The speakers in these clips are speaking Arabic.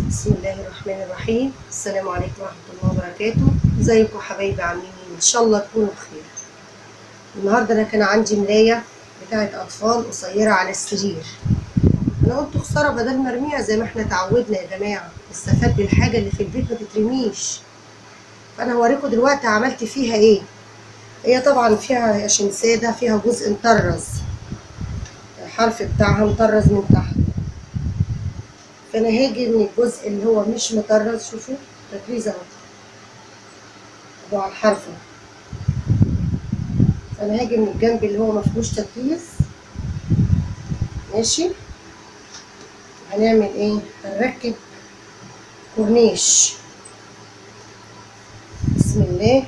بسم الله الرحمن الرحيم. السلام عليكم ورحمة الله وبركاته. ازيكم حبايبي، عاملين ايه؟ ان شاء الله تكونوا بخير. النهارده انا كان عندي ملاية بتاعت اطفال قصيرة على السرير. انا قلت خسارة بدل ما ارميها زي ما احنا اتعودنا يا جماعة، نستفاد بالحاجة اللي في البيت ما تترميش. فانا هوريكم دلوقتي عملت فيها ايه. هي طبعا فيها عشان سادة، فيها جزء مطرز، الحرف بتاعها مطرز من تحت. فانا هاجي من الجزء اللي هو مش مطرز، شوفوا تطريز اهو على الحرف. فانا هاجي من الجنب اللي هو مفيهوش تطريز. ماشي، هنعمل ايه؟ هنركب كورنيش. بسم الله.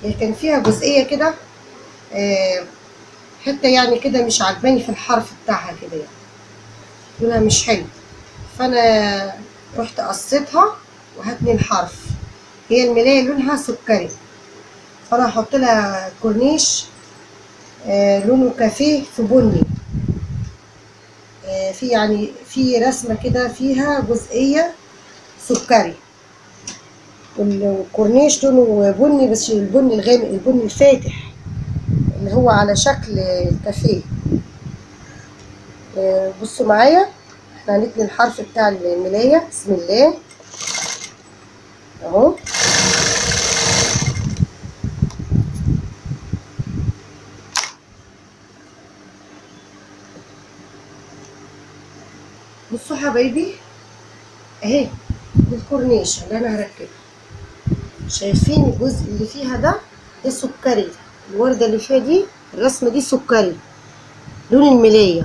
هي كان فيها جزئيه كده، حته يعني كده مش عجباني في الحرف بتاعها كده، يعني لونها مش حلو. فانا رحت قصيتها وهتني الحرف. هي الملايه لونها سكري، فانا هحط لها كورنيش لونه كافيه في بني. في يعني في رسمه كده فيها جزئيه سكري، والكورنيش لونه بني، بس البني الغامق، البني الفاتح اللي هو على شكل الكافيه. بصوا معايا، احنا هنتني الحرف بتاع الملاية. بسم الله اهو. بصوا حبايبي، اهي دي الكورنيش اللي انا هركبها. شايفين الجزء اللي فيها ده سكري، الوردة اللي فيها دي، الرسمة دي سكري لون الملاية.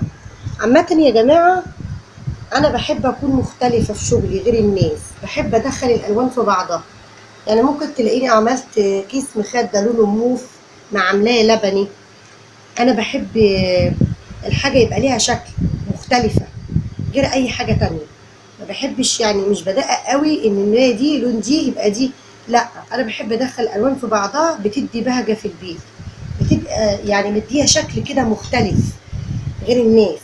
عامة يا جماعة انا بحب اكون مختلفة في شغلي غير الناس، بحب ادخل الالوان في بعضها. يعني ممكن تلاقيني عملت كيس مخدة لونه موف مع عاملاه لبني. انا بحب الحاجة يبقى ليها شكل مختلفة غير اي حاجة تانية. ما بحبش يعني، مش بدقق قوي ان المراية دي لون دي يبقى دي، لا انا بحب ادخل الوان في بعضها بتدي بهجة في البيت، بتبقى يعني مديها شكل كده مختلف غير الناس.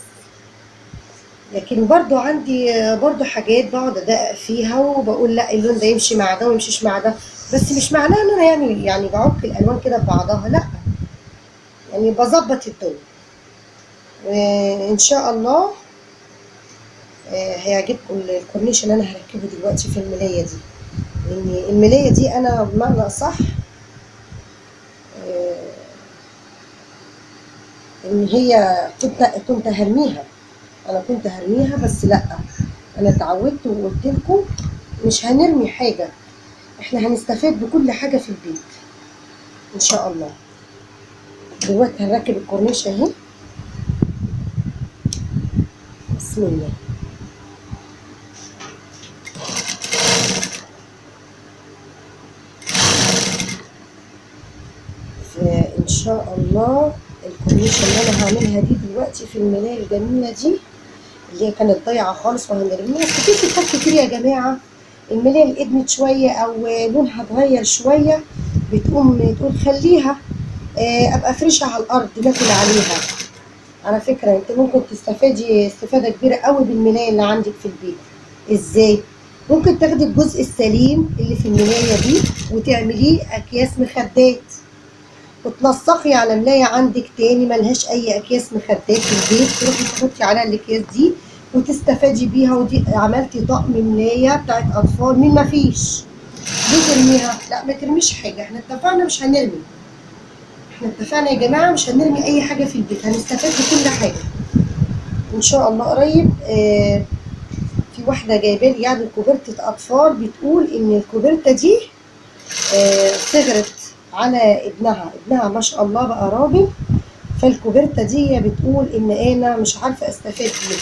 لكن برضو عندي برضو حاجات بقعد ادقق فيها وبقول لا اللون ده يمشي مع ده ويمشيش مع ده، بس مش معناه ان انا يعني بعك الالوان كده ببعضها، لا يعني بظبط الدنيا. وان شاء الله هيعجبكم الكورنيش اللي انا هركبه دلوقتي في الملايه دي. لان الملايه دي انا بمعنى اصح ان هي كنت هرميها. انا كنت هرميها بس لا، انا اتعودت وقلت لكم مش هنرمي حاجه، احنا هنستفاد بكل حاجه في البيت ان شاء الله. دلوقتي هنركب الكورنيش اهي. بسم الله. فان شاء الله الكورنيش اللي انا هعملها دي دلوقتي في الملايه الجميله دي اللي هي كانت ضايعه خالص وهنرميها. في ستات كتير يا جماعه الملايه اللي ادمت شويه او لونها اتغير شويه بتقوم تقول خليها ابقى افرشها على الارض ناكل عليها. على فكره انت ممكن تستفادي استفاده كبيره قوي بالملايه اللي عندك في البيت. ازاي؟ ممكن تاخدي الجزء السليم اللي في الملايه دي وتعمليه اكياس مخدات، وتنسقي على ملايه عندك تاني ملهاش اي اكياس مخدات في البيت، تروحي تحطي عليها الاكياس دي وتستفادي بيها. ودي عملتي طقم ملايه بتاعت اطفال. مين مفيش؟ ليه ترميها؟ لا ما ترميش حاجه، احنا اتفقنا مش هنرمي. احنا اتفقنا يا جماعه مش هنرمي اي حاجه في البيت، هنستفاد بكل حاجه ان شاء الله قريب. في واحده جايبه لي يعني كوبرته اطفال، بتقول ان الكوبرته دي صغرت على ابنها ما شاء الله بقى راجل. فالكوبرته دي بتقول ان انا مش عارفه استفاد بيها.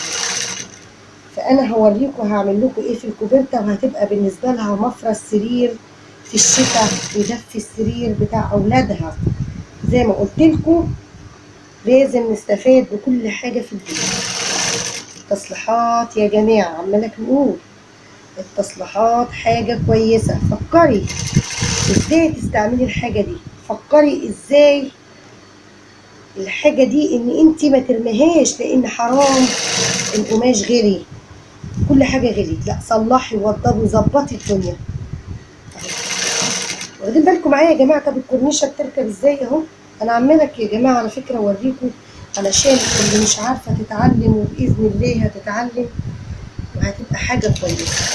فانا هوريكم هعمل لكم ايه في الكوبرته، وهتبقى بالنسبه لها مفرش سرير في الشتاء، يدفي السرير بتاع اولادها. زي ما قلت لكم لازم نستفاد بكل حاجه في البيت. التصليحات يا جماعه عمالك نقول التصليحات حاجه كويسه. فكري ازاي تستعملي الحاجه دي، فكري ازاي الحاجه دي ان انت ما ترميهاش، لان حرام القماش غلي، كل حاجه غليت. لا صلحي ووضبي وظبطي الدنيا. واخدين بالكم معايا يا جماعه؟ طب الكورنيشه بتركب ازاي اهو. انا عماله يا جماعه على فكره اوريكم علشان اللي مش عارفه تتعلم، وباذن الله هتتعلم وهتبقى حاجه كويسه.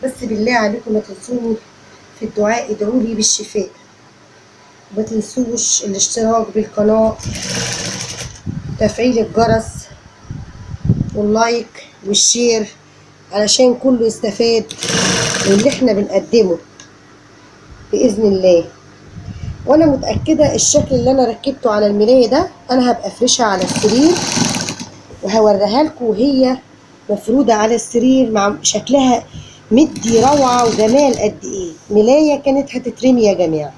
بس بالله عليكم ما تنسوني في الدعاء، ادعوا لي بالشفاء. ما تنسوش الاشتراك بالقناه، تفعيل الجرس واللايك والشير علشان كله يستفاد من اللي احنا بنقدمه باذن الله. وانا متاكده الشكل اللي انا ركبته على المرايه ده انا هبقى افرشها على السرير وهوريها لكم وهي مفروده على السرير مع شكلها مدي روعه وجمال قد ايه. ملايه كانت هتترمي يا جماعه،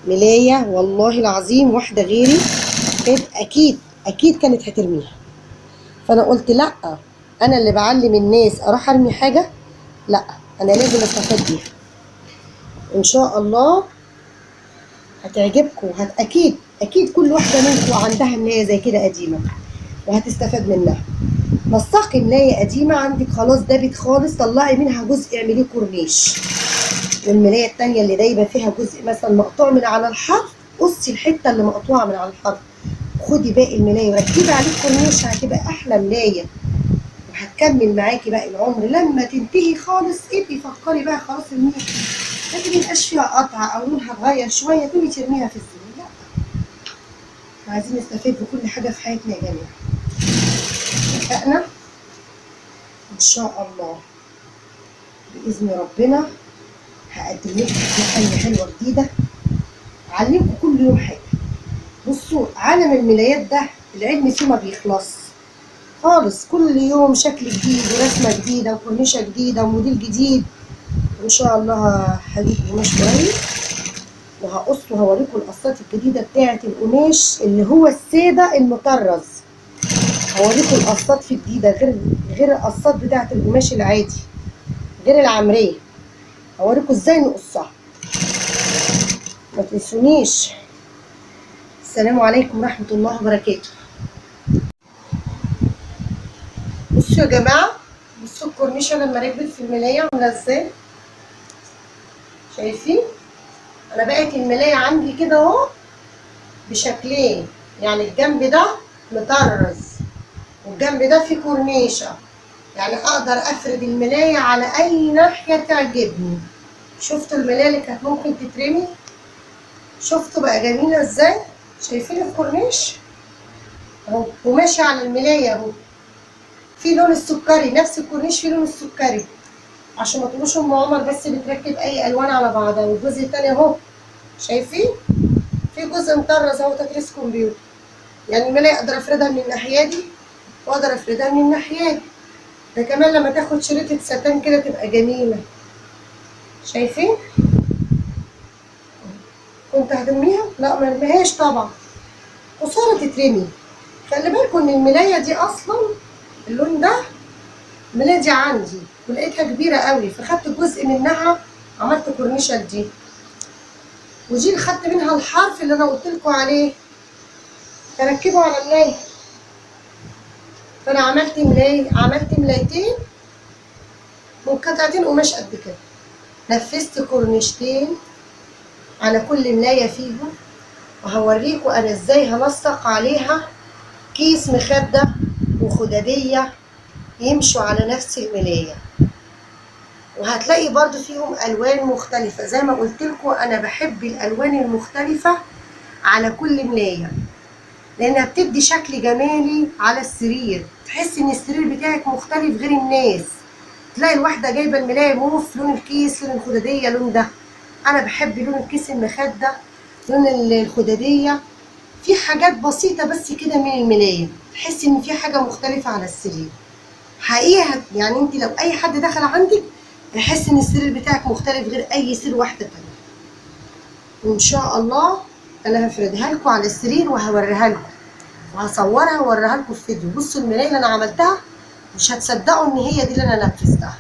ملايه والله العظيم واحده غيري كانت اكيد كانت هترميها. فانا قلت لا، انا اللي بعلم الناس اروح ارمي حاجه؟ لا، انا لازم استفاد بيها. ان شاء الله هتعجبكم، اكيد كل واحده منكم عندها ملايه زي كده قديمه وهتستفاد منها. نسقي ملايه قديمه عندك خلاص دابت خالص، طلعي منها جزء اعمليه كورنيش. والملايه التانيه اللي دايبه فيها جزء مثلا مقطوع من على الحرف، قصي الحته اللي مقطوعه من على الحرف، خدي باقي الملايه وركبي عليه كورنيش، هتبقى احلى ملايه وهتكمل معاكي باقي العمر. لما تنتهي خالص ابقي فكري بقى خلاص ارميها، لكن ميبقاش فيها قطع او لونها اتغير شويه تقومي ترميها في الزباله. لا، احنا عايزين نستفيد بكل حاجه في حياتنا يا جماعه. اتفقنا؟ ان شاء الله باذن ربنا هقدم لكم حاجه حلوه جديده، اعلمكم كل يوم حاجه. بصوا عالم الملايات ده العلم فيه ما بيخلص خالص، كل يوم شكل جديد ورسمه جديده وكورنيشه جديده وموديل جديد. ان شاء الله هجيب قماش قريب وهقص وهوريكم القصات الجديده بتاعه القماش اللي هو الساده المطرز. هوريكم القصات في جديده غير القصات بتاعه القماش العادي، غير العمريه. هوريكم ازاي نقصها. ما تنسونيش. السلام عليكم ورحمه الله وبركاته. بصوا يا جماعه، بصوا الكورنيشه لما ركبت في الملايه عامله ازاي. شايفين؟ انا بقت الملايه عندي كده اهو بشكلين، يعني الجنب ده مطرز والجنب ده فيه كورنيشه، يعني اقدر افرد الملايه على اي ناحيه تعجبني. شفتوا الملايه اللي كانت ممكن تترمي؟ شفتوا بقى جميله ازاي؟ شايفين الكورنيش اهو وماشي على الملايه اهو، في لون السكري، نفس الكورنيش فيه لون السكري، عشان ما تقولوش ام عمر بس بتركب اي الوان على بعضها. والجزء التاني اهو شايفين في جزء مطرز اهو تكريس كمبيوتر، يعني الملايه اقدر افردها من الناحيه دي واقدر افردها من الناحيه دي. ده كمان لما تاخد شريطه ستان كده تبقى جميله. شايفين؟ كنت هترميها؟ لا ما ارميهاش طبعا، خساره تترمي. خلي بالكم ان الملايه دي اصلا اللون ده الملايه دي عندي ولقيتها كبيره قوي، فخدت جزء منها عملت كورنيشه دي، ودي اللي خدت منها الحرف اللي انا قلت لكم عليه تركبه على ملايه. فانا عملت ملايتين من قطعتين قماش قد كده، نفذت كورنيشتين على كل ملايه فيهم، وهوريكم انا ازاي هنسق عليها كيس مخده وخداديه يمشوا على نفس الملايه. وهتلاقي برضو فيهم الوان مختلفه، زي ما قلت لكم انا بحب الالوان المختلفه على كل ملايه لانها بتدي شكل جمالي على السرير، تحسي ان السرير بتاعك مختلف غير الناس. تلاقي الواحده جايبه الملايه موف، لون الكيس لون الخداديه لون ده، انا بحب لون الكيس المخده لون الخداديه. في حاجات بسيطه بس كده من الملايه تحسي ان في حاجه مختلفه على السرير حقيقه. يعني انت لو اي حد دخل عندك يحس ان السرير بتاعك مختلف غير اي سرير واحده تانيه. وان شاء الله انا هفردها لكم على السرير وهوريها لكم وهصورها واوريها لكم في فيديو. بصوا الملايه اللي انا عملتها مش هتصدقوا ان هي دي اللي انا نفذتها.